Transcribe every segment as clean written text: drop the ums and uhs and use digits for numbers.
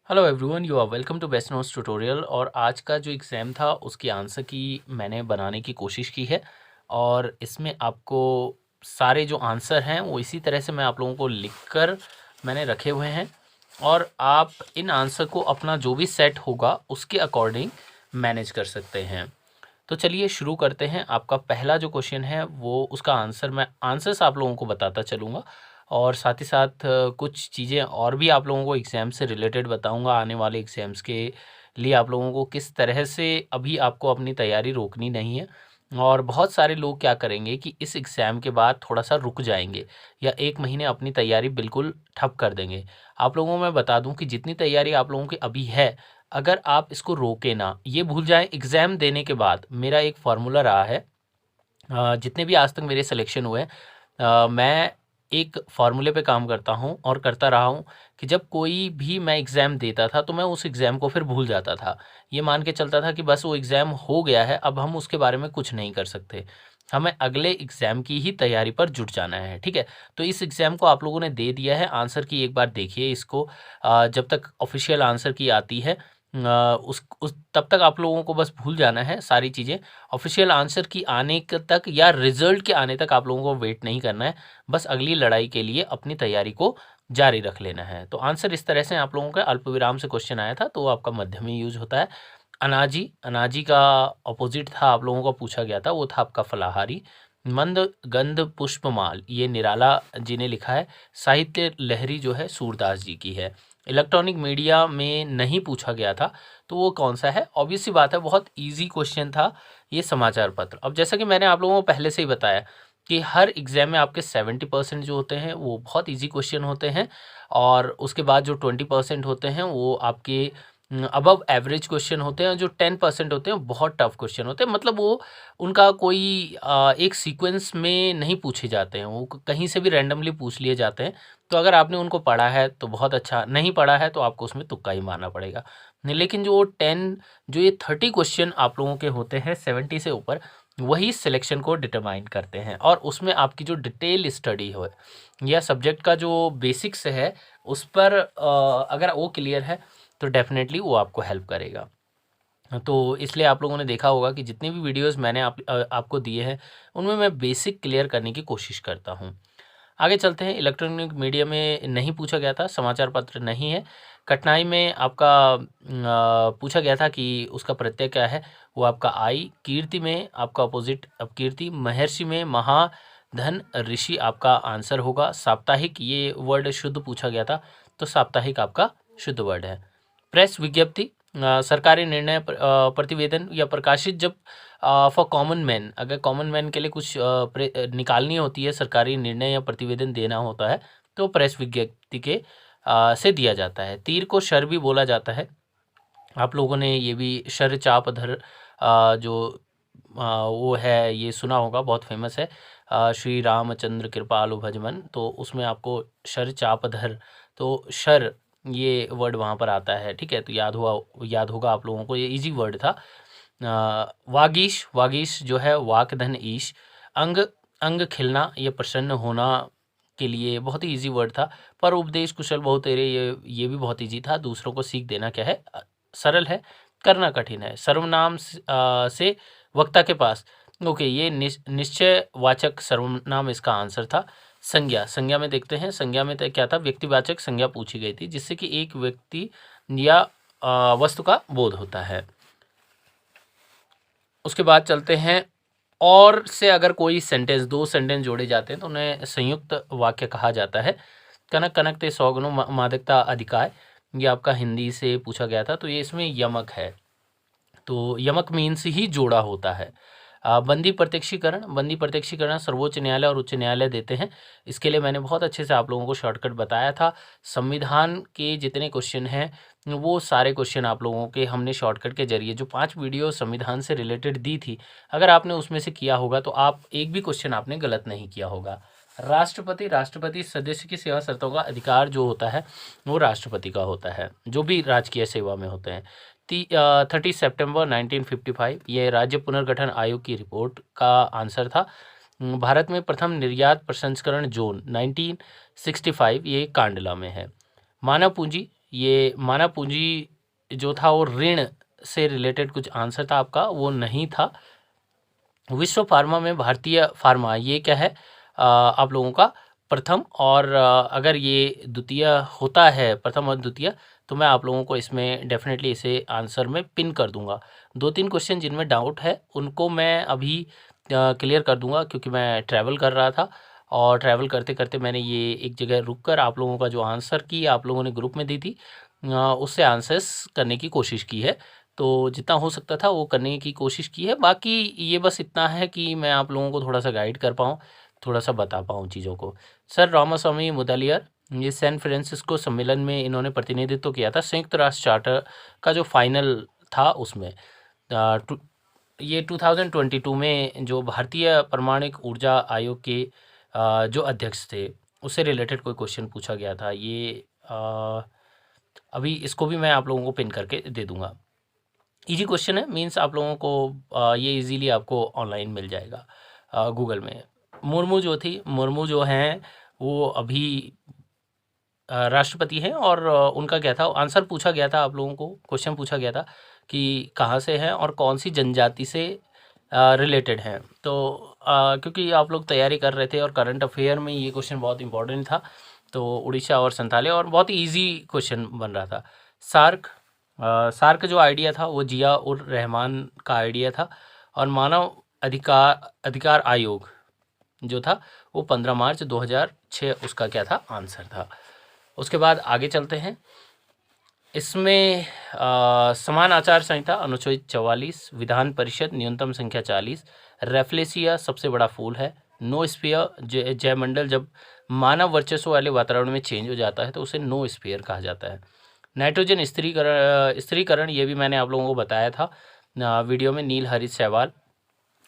Hello everyone, you are welcome to best notes tutorial. और आज का जो एग्ज़ाम था उसकी आंसर की मैंने बनाने की कोशिश की है और इसमें आपको सारे जो आंसर हैं वो इसी तरह से मैं आप लोगों को लिखकर मैंने रखे हुए हैं और आप इन आंसर को अपना जो भी सेट होगा उसके अकॉर्डिंग मैनेज कर सकते हैं। तो चलिए शुरू करते हैं। आपका पहला जो क्वेश्चन है वो उसका आंसर मैं आंसर्स आप लोगों को बताता चलूँगा और साथ ही साथ कुछ चीज़ें और भी आप लोगों को एग्ज़ाम से रिलेटेड बताऊँगा। आने वाले एग्ज़ाम्स के लिए आप लोगों को किस तरह से अभी आपको अपनी तैयारी रोकनी नहीं है। और बहुत सारे लोग क्या करेंगे कि इस एग्ज़ाम के बाद थोड़ा-सा रुक जाएँगे या 1 महीने अपनी तैयारी बिल्कुल ठप कर देंगे। आप लोगों को मैं बता दूँ कि जितनी तैयारी आप लोगों की अभी है, अगर आप इसको रोके ना, ये भूल जाएँ एग्ज़ाम देने के बाद मेरा एक फ़ॉर्मूला रहा है। जितने भी आज तक मेरे सिलेक्शन हुए मैं एक फ़ॉर्मूले पे काम करता हूँ और करता रहा हूँ कि जब कोई भी मैं एग्ज़ाम देता था तो मैं उस एग्ज़ाम को फिर भूल जाता था। ये मान के चलता था कि बस वो एग्ज़ाम हो गया है, अब हम उसके बारे में कुछ नहीं कर सकते। हमें अगले एग्ज़ाम की ही तैयारी पर जुट जाना है, ठीक है? तो इस एग्ज़ाम को आप लोगों ने दे दिया है, आंसर की एक बार देखिए इसको। जब तक ऑफ़िशियल आंसर की आती है उस तब तक आप लोगों को बस भूल जाना है सारी चीज़ें। ऑफ़िशियल आंसर की आने क तक या रिज़ल्ट के आने तक आप लोगों को वेट नहीं करना है। बस अगली लड़ाई के लिए अपनी तैयारी को जारी रख लेना है। तो आंसर इस तरह से आप लोगों का अल्पविराम से क्वेश्चन आया था, तो वो आपका मध्यम ही यूज़ होता है। अनाजी, अनाजी का अपोज़िट था आप लोगों को पूछा गया था, वो था आपका फलाहारी। मंद गंध पुष्पमाल, ये निराला जी ने लिखा है। साहित्य लहरी जो है सूरदास जी की है। इलेक्ट्रॉनिक मीडिया में नहीं पूछा गया था, तो वो कौन-सा है? ऑब्वियस सी बात है, बहुत ईज़ी क्वेश्चन था ये समाचार पत्र। अब जैसा कि मैंने आप लोगों को पहले से ही बताया कि हर एग्ज़ाम में आपके 70% जो होते हैं वो बहुत ईज़ी क्वेश्चन होते हैं और उसके बाद जो 20% होते हैं वो आपके अबव एवरेज क्वेश्चन होते हैं। जो 10% होते हैं वो बहुत टफ क्वेश्चन होते हैं। मतलब वो उनका कोई एक सीक्वेंस में नहीं पूछे जाते हैं, वो कहीं से भी रैंडमली पूछ लिए जाते हैं। तो अगर आपने उनको पढ़ा है तो बहुत अच्छा, नहीं पढ़ा है तो आपको उसमें तुक्का ही मारना पड़ेगा। लेकिन जो ये 30 क्वेश्चन आप लोगों के होते हैं 70 से ऊपर, वही सिलेक्शन को डिटरमाइन करते हैं और उसमें आपकी जो डिटेल स्टडी हो या सब्जेक्ट का जो बेसिक्स है उस पर अगर वो क्लियर है तो डेफिनेटली वो आपको हेल्प करेगा। तो इसलिए आप लोगों ने देखा होगा कि जितनी भी वीडियोस मैंने आपको दिए हैं उनमें मैं बेसिक क्लियर करने की कोशिश करता हूँ। आगे चलते हैं। इलेक्ट्रॉनिक मीडिया में नहीं पूछा गया था, समाचार पत्र नहीं है। कठिनाई में आपका पूछा गया था कि उसका प्रत्यय क्या है, वो आपका आई। कीर्ति में आपका अपोजिट अपकीर्ति। महर्षि में महाधन ऋषि आपका आंसर होगा। साप्ताहिक, ये वर्ड शुद्ध पूछा गया था, तो साप्ताहिक आपका शुद्ध वर्ड है। प्रेस विज्ञप्ति, सरकारी निर्णय प्रतिवेदन या प्रकाशित जब फॉर कॉमन मैन, अगर कॉमन मैन के लिए कुछ निकालनी होती है, सरकारी निर्णय या प्रतिवेदन देना होता है, तो प्रेस विज्ञप्ति के से दिया जाता है। तीर को शर भी बोला जाता है। आप लोगों ने ये भी शर चाप धर जो वो है ये सुना होगा, बहुत फेमस है। श्री रामचंद्र कृपालु भजमन, तो उसमें आपको शर चाप धर, तो शर ये वर्ड वहाँ पर आता है, ठीक है? तो याद होगा आप लोगों को, ये इजी वर्ड था। वागीश, वागीश जो है वाक धन ईश। अंग, अंग खिलना, ये प्रसन्न होना के लिए बहुत ही इजी वर्ड था। पर उपदेश कुशल बहुतेरे, ये भी बहुत इजी था। दूसरों को सीख देना क्या है, सरल है, करना कठिन है। सर्वनाम से वक्ता के पास, ओके, ये निश्चय वाचक सर्वनाम इसका आंसर था। संज्ञा, संज्ञा में देखते हैं। संज्ञा में क्या था, व्यक्तिवाचक संज्ञा पूछी गई थी जिससे कि एक व्यक्ति या वस्तु का बोध होता है। उसके बाद चलते हैं। और से अगर कोई सेंटेंस, दो सेंटेंस जोड़े जाते हैं तो उन्हें संयुक्त वाक्य कहा जाता है। कनक कनक ते सौगुनो मादकता अधिकाय, ये आपका हिंदी से पूछा गया था, तो ये इसमें यमक है। तो यमक मीन्स ही जोड़ा होता है। बंदी प्रत्यक्षीकरण, बंदी प्रत्यक्षीकरण सर्वोच्च न्यायालय और उच्च न्यायालय देते हैं। इसके लिए मैंने बहुत अच्छे से आप लोगों को शॉर्टकट बताया था। संविधान के जितने क्वेश्चन हैं वो सारे क्वेश्चन आप लोगों के हमने शॉर्टकट के जरिए, जो 5 वीडियो संविधान से रिलेटेड दी थी, अगर आपने उसमें से किया होगा तो आप एक भी क्वेश्चन आपने गलत नहीं किया होगा। राष्ट्रपति, राष्ट्रपति सदस्य की सेवा शर्तों का अधिकार जो होता है वो राष्ट्रपति का होता है, जो भी राजकीय सेवा में होते हैं। 30 सितंबर 1955, ये राज्य पुनर्गठन आयोग की रिपोर्ट का आंसर था। भारत में प्रथम निर्यात प्रसंस्करण जोन 1965, ये कांडला में है। मानव पूंजी, ये मानव पूंजी जो था वो ऋण से रिलेटेड कुछ आंसर था आपका, वो नहीं था। विश्व फार्मा में भारतीय फार्मा ये क्या है आप लोगों का प्रथम, और अगर ये द्वितीय होता है, प्रथम और द्वितीय, तो मैं आप लोगों को इसमें डेफिनेटली इसे आंसर में पिन कर दूंगा। 2-3 क्वेश्चन जिनमें डाउट है उनको मैं अभी क्लियर कर दूंगा, क्योंकि मैं ट्रैवल कर रहा था और ट्रैवल करते करते मैंने ये एक जगह रुक कर आप लोगों का जो आंसर की आप लोगों ने ग्रुप में दी थी उससे आंसर्स करने की कोशिश की है। तो जितना हो सकता था वो करने की कोशिश की है। बाकी ये बस इतना है कि मैं आप लोगों को थोड़ा सा गाइड कर पाऊँ, थोड़ा सा बता पाऊँ चीज़ों को। सर रामास्वामी मुदलियार, ये सैन फ्रांसिस्को सम्मेलन में इन्होंने प्रतिनिधित्व किया था संयुक्त राष्ट्र चार्टर का जो फाइनल था उसमें। ये 2022 में जो भारतीय परमाणु ऊर्जा आयोग के जो अध्यक्ष थे उससे रिलेटेड कोई क्वेश्चन पूछा गया था। ये अभी इसको भी मैं आप लोगों को पिन करके दे दूंगा। इजी क्वेश्चन है, मीन्स आप लोगों को ये इजीली आपको ऑनलाइन मिल जाएगा गूगल में। मुर्मू जो थी, मुर्मू जो हैं वो अभी राष्ट्रपति हैं, और उनका क्या था आंसर पूछा गया था, आप लोगों को क्वेश्चन पूछा गया था कि कहाँ से हैं और कौन सी जनजाति से रिलेटेड हैं। तो क्योंकि आप लोग तैयारी कर रहे थे और करंट अफेयर में ये क्वेश्चन बहुत इंपॉर्टेंट था, तो उड़ीसा और संथाली, और बहुत ही ईजी क्वेश्चन बन रहा था। सार्क जो आइडिया था वो जिया उर रहमान का आइडिया था, और मानव अधिकार आयोग जो था वो 15 मार्च 2006 उसका क्या था आंसर था। उसके बाद आगे चलते हैं। इसमें समान आचार संहिता अनुच्छेद 44, विधान परिषद न्यूनतम संख्या 40, रेफ्लेसिया सबसे बड़ा फूल है, नो स्फीयर जयमंडल जब मानव वर्चस्व वाले वातावरण में चेंज हो जाता है तो उसे नो स्फीयर कहा जाता है। नाइट्रोजन स्थिरीकरण ये भी मैंने आप लोगों को बताया था वीडियो में, नील हरीश सहवाल।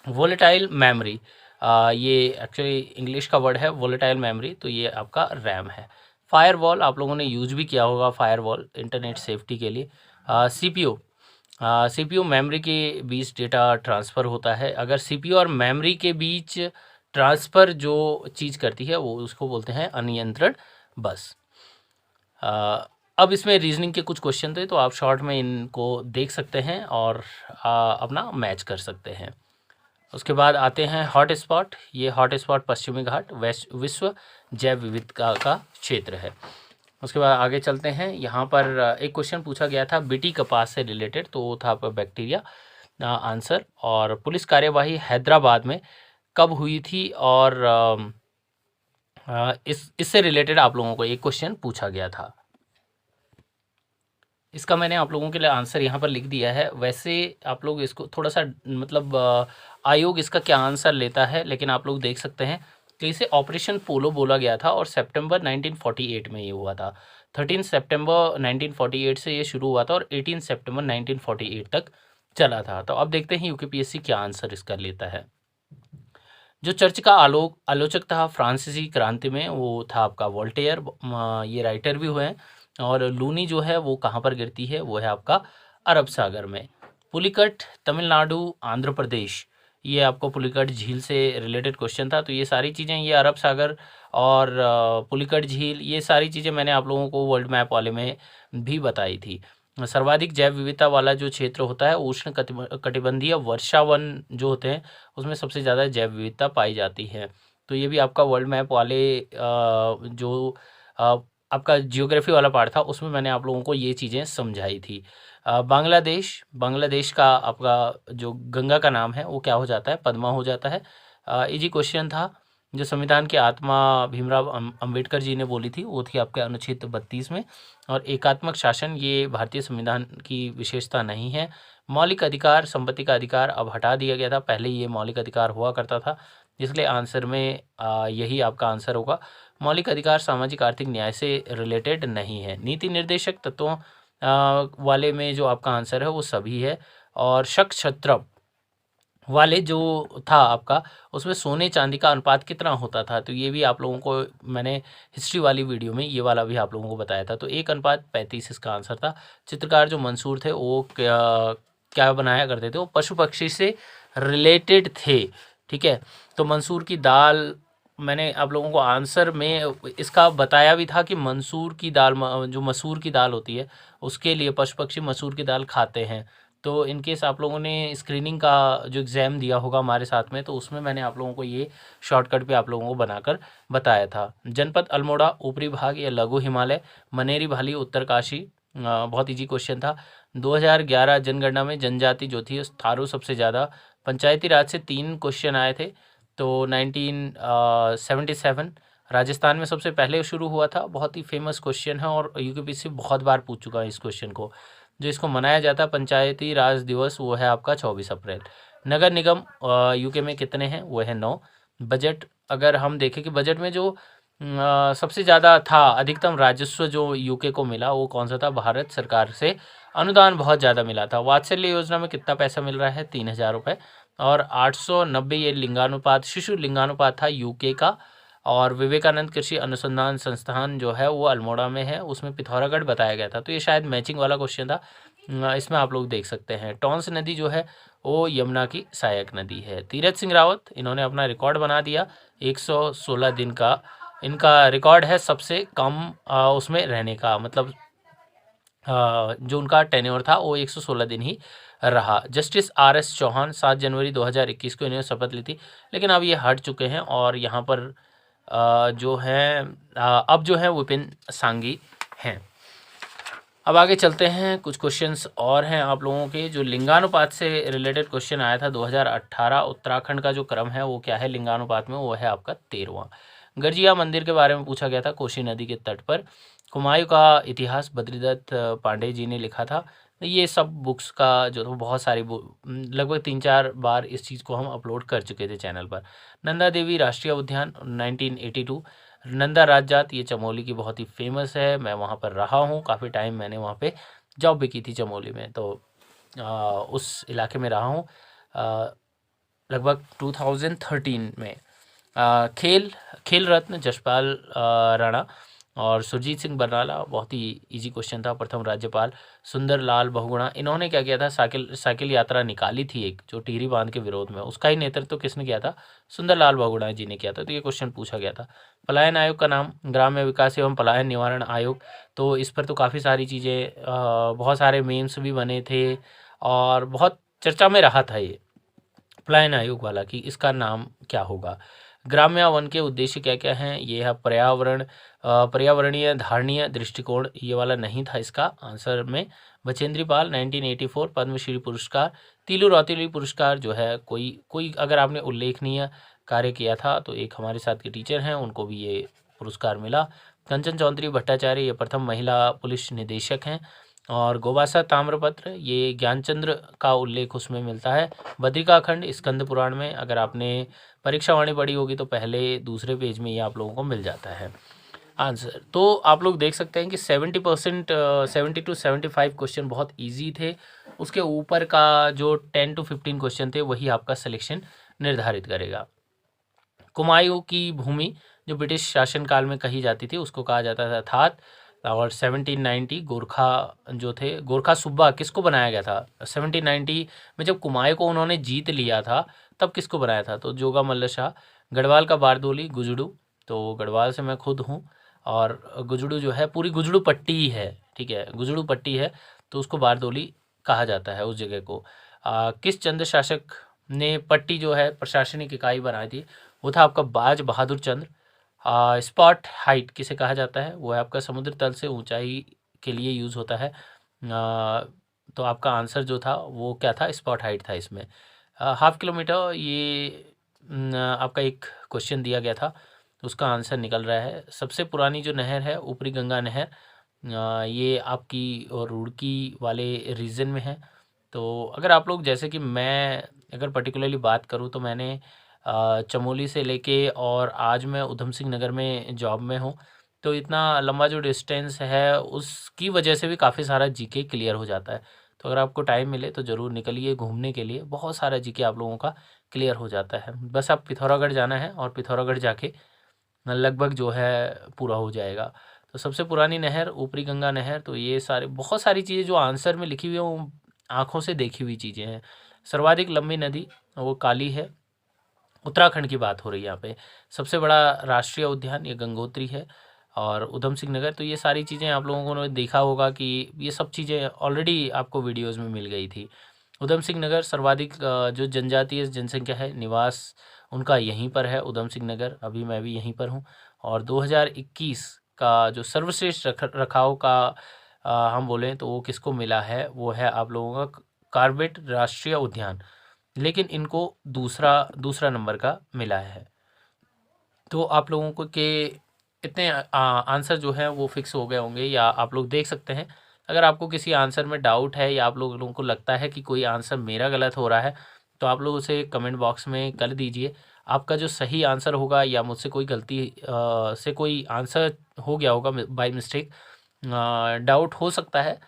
वोलेटाइल मेमोरी, ये एक्चुअली इंग्लिश का वर्ड है वोलेटाइल मेमोरी, तो ये आपका रैम है। फायरवॉल आप लोगों ने यूज भी किया होगा, फायरवॉल इंटरनेट सेफ्टी के लिए। सीपीयू मेमोरी के बीच डेटा ट्रांसफ़र होता है। अगर सीपीयू और मेमोरी के बीच ट्रांसफ़र जो चीज़ करती है वो उसको बोलते हैं अनियंत्रण बस। अब इसमें रीजनिंग के कुछ क्वेश्चन थे, तो आप शॉर्ट में इनको देख सकते हैं और अपना मैच कर सकते हैं। उसके बाद आते हैं हॉट स्पॉट। ये हॉट स्पॉट पश्चिमी घाट विश्व जैव विविधता का क्षेत्र है। उसके बाद आगे चलते हैं। यहाँ पर एक क्वेश्चन पूछा गया था बीटी कपास से रिलेटेड, तो वो था आपका बैक्टीरिया आंसर। और पुलिस कार्यवाही हैदराबाद में कब हुई थी, और इससे रिलेटेड आप लोगों को एक क्वेश्चन पूछा गया था। इसका मैंने आप लोगों के लिए आंसर यहाँ पर लिख दिया है। वैसे आप लोग इसको थोड़ा सा मतलब आयोग इसका क्या आंसर लेता है, लेकिन आप लोग देख सकते हैं कि इसे ऑपरेशन पोलो बोला गया था, और सितंबर 1948 में ये हुआ था। 13 सितंबर 1948 से ये शुरू हुआ था और 18 सितंबर 1948 तक चला था। तो अब देखते हैं यूकेपीएससी क्या आंसर इसका लेता है। जो चर्च का आलोचक था फ्रांसीसी क्रांति में, वो था आपका वोल्टेयर। ये राइटर भी हुए हैं। और लूनी जो है वो कहाँ पर गिरती है, वो है आपका अरब सागर में। पुलिकट तमिलनाडु आंध्र प्रदेश, ये आपको पुलिकट झील से रिलेटेड क्वेश्चन था। तो ये सारी चीज़ें, ये अरब सागर और पुलिकट झील, ये सारी चीज़ें मैंने आप लोगों को वर्ल्ड मैप वाले में भी बताई थी। सर्वाधिक जैव विविधता वाला जो क्षेत्र होता है उष्ण कटिबंधीय वर्षावन जो होते हैं उसमें सबसे ज़्यादा जैव विविधता पाई जाती है। तो ये भी आपका वर्ल्ड मैप वाले जो आपका जियोग्राफी वाला पार्ट था उसमें मैंने आप लोगों को ये चीज़ें समझाई थी। बांग्लादेश का आपका जो गंगा का नाम है वो क्या हो जाता है, पद्मा हो जाता है। इजी क्वेश्चन था। जो संविधान की आत्मा भीमराव अंबेडकर जी ने बोली थी वो थी आपके अनुच्छेद 32 में। और एकात्मक शासन ये भारतीय संविधान की विशेषता नहीं है। मौलिक अधिकार, संपत्ति का अधिकार अब हटा दिया गया था, पहले ये मौलिक अधिकार हुआ करता था, इसलिए आंसर में यही आपका आंसर होगा। मौलिक अधिकार सामाजिक आर्थिक न्याय से रिलेटेड नहीं है। नीति निर्देशक तत्वों वाले में जो आपका आंसर है वो सभी है। और शक क्षत्रप वाले जो था आपका उसमें सोने चांदी का अनुपात कितना होता था, तो ये भी आप लोगों को मैंने हिस्ट्री वाली वीडियो में ये वाला भी आप लोगों को बताया था। तो 1:35 इसका आंसर था। चित्रकार जो मंसूर थे वो क्या बनाया करते थे, वो पशु पक्षी से रिलेटेड थे। ठीक है, तो मंसूर की दाल मैंने आप लोगों को आंसर में इसका बताया भी था कि मंसूर की दाल, जो मसूर की दाल होती है उसके लिए पशु पक्षी मसूर की दाल खाते हैं। तो इन केस आप लोगों ने स्क्रीनिंग का जो एग्ज़ाम दिया होगा हमारे साथ में, तो उसमें मैंने आप लोगों को ये शॉर्टकट पे आप लोगों को बनाकर बताया था। जनपद अल्मोड़ा ऊपरी भाग या लघु हिमालय, मनेरी भाली उत्तरकाशी। बहुत इजी क्वेश्चन था। 2011 जनगणना में जनजाति जो थी थारू सबसे ज़्यादा। पंचायती राज से 3 क्वेश्चन आए थे। तो 1977 राजस्थान में सबसे पहले शुरू हुआ था। बहुत ही फेमस क्वेश्चन है और यूकेपीएससी बहुत बार पूछ चुका है इस क्वेश्चन को। जो इसको मनाया जाता है पंचायती राज दिवस, वो है आपका 24 अप्रैल। नगर निगम यूके में कितने हैं? वो है 9। बजट अगर हम देखें कि बजट में जो सबसे ज़्यादा था, अधिकतम राजस्व जो यूके को मिला वो कौन सा था? भारत सरकार से अनुदान बहुत ज़्यादा मिला था। वात्सल्य योजना में कितना पैसा मिल रहा है? 3000 रुपये। और 890 ये लिंगानुपात, शिशु लिंगानुपात था यूके का। और विवेकानंद कृषि अनुसंधान संस्थान जो है वो अल्मोड़ा में है, उसमें पिथौरागढ़ बताया गया था। तो ये शायद मैचिंग वाला क्वेश्चन था। इसमें आप लोग देख सकते हैं टॉन्स नदी जो है वो यमुना की सहायक नदी है। तीरथ सिंह रावत, इन्होंने अपना रिकॉर्ड बना दिया 116 दिन का। इनका रिकॉर्ड है सबसे कम उसमें रहने का, मतलब जो उनका टेन्योर था वो 116 दिन ही रहा। जस्टिस RS चौहान 7 जनवरी 2021 को इन्होंने शपथ ली थी, लेकिन अब ये हट चुके हैं और यहाँ पर जो है अब जो है विपिन सांघी हैं। अब आगे चलते हैं, कुछ क्वेश्चंस और हैं आप लोगों के। जो लिंगानुपात से रिलेटेड क्वेश्चन आया था 2018, उत्तराखंड का जो क्रम है वो क्या है लिंगानुपात में? वो है आपका 13वां। गर्जिया मंदिर के बारे में पूछा गया था, कोसी नदी के तट पर। कुमायूं का इतिहास बद्रीदत्त पांडे जी ने लिखा था। ये सब बुक्स का जो था बहुत सारी लगभग 3-4 बार इस चीज़ को हम अपलोड कर चुके थे चैनल पर। नंदा देवी राष्ट्रीय उद्यान 1982। नंदा राजजात ये चमोली की बहुत ही फेमस है, मैं वहाँ पर रहा हूँ काफ़ी टाइम, मैंने वहाँ पे जॉब भी की थी चमोली में, तो उस इलाके में रहा हूँ लगभग 2013 में। खेल रत्न जसपाल राणा और सुरजीत सिंह बरनाला, बहुत ही इजी क्वेश्चन था। प्रथम राज्यपाल सुंदर लाल बहुगुणा, इन्होंने क्या किया था? साइकिल यात्रा निकाली थी एक, जो टिहरी बांध के विरोध में, उसका ही नेतृत्व तो किसने किया था? सुंदर लाल बहुगुणा जी ने किया था। तो ये क्वेश्चन पूछा गया था। पलायन आयोग का नाम? ग्राम्य विकास एवं पलायन निवारण आयोग। तो इस पर तो काफ़ी सारी चीज़ें, बहुत सारे मीम्स भी बने थे और बहुत चर्चा में रहा था ये पलायन आयोग वाला कि इसका नाम क्या होगा। ग्राम्य वन के उद्देश्य क्या क्या हैं? ये है पर्यावरणीय धारणीय दृष्टिकोण, ये वाला नहीं था इसका आंसर में। बचेंद्री पाल 1984 पद्मश्री पुरस्कार। तीलू रौतेली पुरस्कार जो है, कोई अगर आपने उल्लेखनीय कार्य किया था तो एक हमारे साथ के टीचर हैं, उनको भी ये पुरस्कार मिला। कंचन चौधरी भट्टाचार्य ये प्रथम महिला पुलिस निदेशक हैं। और गोबासा ताम्रपत्र ये ज्ञानचंद्र का उल्लेख उसमें मिलता है। बद्रिकाखंड स्कंद पुराण में, अगर आपने परीक्षा वाणी पढ़ी होगी तो पहले दूसरे पेज में ये आप लोगों को मिल जाता है आंसर। तो आप लोग देख सकते हैं कि 70% 70 to 75 क्वेश्चन बहुत इजी थे। उसके ऊपर का जो 10 to 15 क्वेश्चन थे वही आपका सिलेक्शन निर्धारित करेगा। कुमायूं की भूमि जो ब्रिटिश शासनकाल में कही जाती थी उसको कहा जाता था थात। और 1790 गोरखा जो थे, गोरखा सुब्बा किसको बनाया गया था? 1790 में जब कुमायूं को उन्होंने जीत लिया था तब किसको बनाया था? तो जोगा मल्ल शाह। गढ़वाल का बारदोली गुजड़ू, तो गढ़वाल से मैं खुद हूँ और गुजड़ू जो है पूरी गुजड़ू पट्टी ही है, ठीक है, गुजड़ू पट्टी है, तो उसको बारदोली कहा जाता है उस जगह को। किस चंद्र शासक ने पट्टी जो है प्रशासनिक इकाई बनाई थी? वो था आपका बाज बहादुर चंद्र। स्पॉट हाइट किसे कहा जाता है? वो है आपका समुद्र तल से ऊंचाई के लिए यूज़ होता है। तो आपका आंसर जो था वो क्या था? स्पॉट हाइट था इसमें। हाफ किलोमीटर ये आपका एक क्वेश्चन दिया गया था, तो उसका आंसर निकल रहा है। सबसे पुरानी जो नहर है ऊपरी गंगा नहर, ये आपकी रुड़की वाले रीजन में है। तो अगर आप लोग, जैसे कि मैं अगर पर्टिकुलरली बात करूँ तो मैंने चमोली से लेके और आज मैं उधम सिंह नगर में जॉब में हूँ, तो इतना लंबा जो डिस्टेंस है उसकी वजह से भी काफ़ी सारा जीके क्लियर हो जाता है। तो अगर आपको टाइम मिले तो ज़रूर निकलिए घूमने के लिए, बहुत सारा जीके आप लोगों का क्लियर हो जाता है। बस आप पिथौरागढ़ जाना है और पिथौरागढ़ जाके लगभग जो है पूरा हो जाएगा। तो सबसे पुरानी नहर ऊपरी गंगा नहर, तो ये सारे बहुत सारी चीज़ें जो आंसर में लिखी हुई हैं वो आँखों से देखी हुई चीज़ें हैं। सर्वाधिक लंबी नदी वो काली है। उत्तराखंड की बात हो रही है यहाँ पे। सबसे बड़ा राष्ट्रीय उद्यान ये गंगोत्री है और उधम सिंह नगर। तो ये सारी चीज़ें आप लोगों ने देखा होगा कि ये सब चीज़ें ऑलरेडी आपको वीडियोज़ में मिल गई थी। उधम सिंह नगर सर्वाधिक जो जनजातीय जनसंख्या है, निवास उनका यहीं पर है उधम सिंह नगर। अभी मैं भी यहीं पर हूँ। और 2021 का जो सर्वश्रेष्ठ रखाव का हम बोलें तो वो किसको मिला है, वो है आप लोगों का कार्बेट राष्ट्रीय उद्यान। लेकिन इनको दूसरा दूसरा नंबर का मिला है। तो आप लोगों को के इतने आंसर जो है वो फिक्स हो गए होंगे, या आप लोग देख सकते हैं। अगर आपको किसी आंसर में डाउट है या आप लोगों को लगता है कि कोई आंसर मेरा गलत हो रहा है, तो आप लोग उसे कमेंट बॉक्स में कर दीजिए। आपका जो सही आंसर होगा या मुझसे कोई गलती से कोई आंसर हो गया होगा बाय मिस्टेक, डाउट हो सकता है,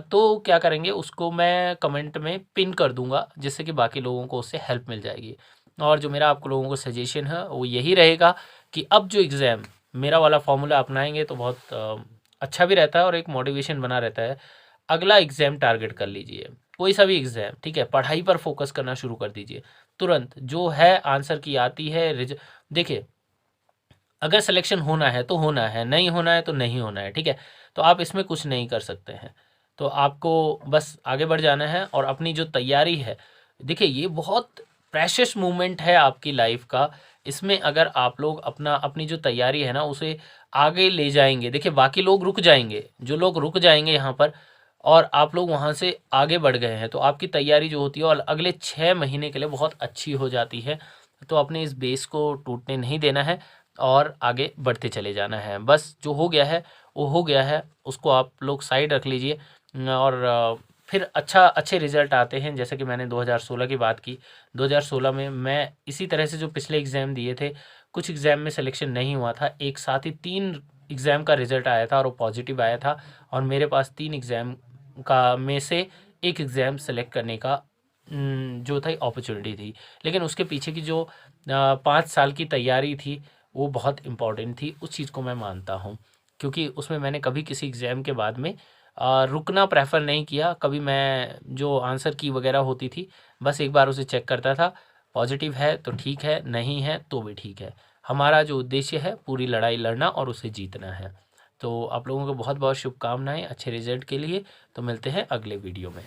तो क्या करेंगे उसको मैं कमेंट में पिन कर दूंगा, जिससे कि बाकी लोगों को उससे हेल्प मिल जाएगी। और जो मेरा आपको लोगों को सजेशन है वो यही रहेगा कि अब जो एग्ज़ाम मेरा वाला फॉर्मूला अपनाएंगे तो बहुत अच्छा भी रहता है और एक मोटिवेशन बना रहता है। अगला एग्ज़ाम टारगेट कर लीजिए, कोई सा भी एग्ज़ाम, ठीक है, पढ़ाई पर फोकस करना शुरू कर दीजिए। तुरंत जो है आंसर की आती है देखिए, अगर सिलेक्शन होना है तो होना है, नहीं होना है तो नहीं होना है, ठीक है। तो आप इसमें कुछ नहीं कर सकते हैं। तो आपको बस आगे बढ़ जाना है और अपनी जो तैयारी है, देखिए ये बहुत प्रेशियस मोमेंट है आपकी लाइफ का। इसमें अगर आप लोग अपनी जो तैयारी है ना उसे आगे ले जाएंगे, देखिए बाकी लोग रुक जाएंगे, जो लोग रुक जाएंगे यहाँ पर, और आप लोग वहाँ से आगे बढ़ गए हैं, तो आपकी तैयारी जो होती है और अगले 6 महीने के लिए बहुत अच्छी हो जाती है। तो अपने इस बेस को टूटने नहीं देना है और आगे बढ़ते चले जाना है। बस जो हो गया है वो हो गया है, उसको आप लोग साइड रख लीजिए। और फिर अच्छे रिज़ल्ट आते हैं। जैसे कि मैंने 2016 की बात की, 2016 में मैं इसी तरह से जो पिछले एग्ज़ाम दिए थे, कुछ एग्ज़ाम में सिलेक्शन नहीं हुआ था, एक साथ ही 3 एग्ज़ाम का रिज़ल्ट आया था और वो पॉजिटिव आया था, और मेरे पास 3 एग्ज़ाम का में से एक एग्ज़ाम सेलेक्ट करने का जो था अपॉर्चुनिटी थी। लेकिन उसके पीछे की जो 5 साल की तैयारी थी वो बहुत इम्पोर्टेंट थी, उस चीज़ को मैं मानता हूँ। क्योंकि उसमें मैंने कभी किसी एग्ज़ाम के बाद में रुकना प्रेफर नहीं किया। कभी मैं जो आंसर की वगैरह होती थी, बस एक बार उसे चेक करता था, पॉजिटिव है तो ठीक है, नहीं है तो भी ठीक है। हमारा जो उद्देश्य है पूरी लड़ाई लड़ना और उसे जीतना है। तो आप लोगों को बहुत बहुत शुभकामनाएं अच्छे रिजल्ट के लिए। तो मिलते हैं अगले वीडियो में।